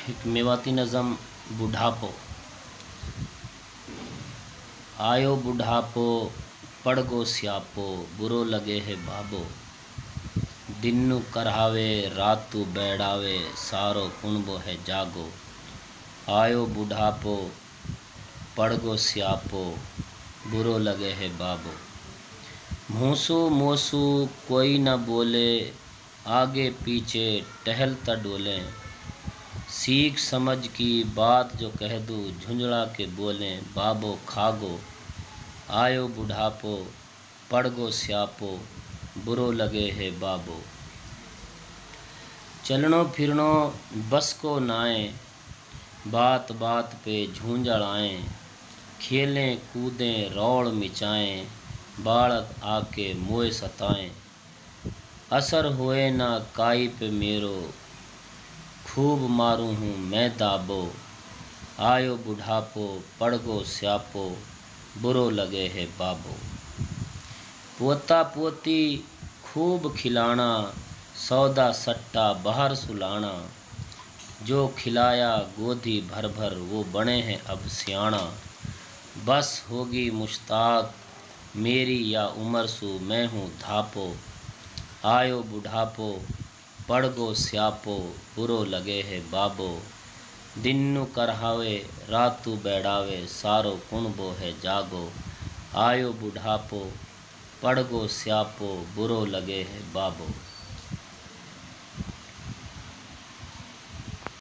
एक मेवाती नज़म बुढ़ापो। आयो बुढ़ापो पड़गो स्यापो, बुरो लगे है बाबो। दिन्नु करहावे रातू बैडावे, सारो कुणबो है जागो। आयो बुढ़ापो पड़गो स्यापो, बुरो लगे है बाबो। मूसू मोसू कोई न बोले, आगे पीछे टहलता डोलें। सीख समझ की बात जो कह दूँ, झुंझुला के बोलें बाबो खागो। आयो बुढ़ापो पड़गो स्यापो, बुरो लगे है बाबो। चलनो फिरनो बस को नाए, बात बात पे झूंझड़ आएं। खेलें कूदें रौड़ मिचाएं, बालक आके मोए सताएं। असर होए ना काई पे मेरो, खूब मारूं हूँ मैं दाबो। आयो बुढ़ापो पड़गो स्यापो, बुरो लगे है बाबो। पोता पोती खूब खिलाना, सौदा सट्टा बाहर सुलाना। जो खिलाया गोदी भर भर, वो बने हैं अब सियाणा। बस होगी मुश्ताक मेरी या उमर सू, मैं हूँ धापो। आयो बुढ़ापो पड़गो स्यापो, बुरो लगे है बाबो। दिन्नु करहावे रातू बैडावे, सारो कुणबो है जागो। आयो बुढ़ापो पड़गो स्यापो, बुरो लगे है बाबो।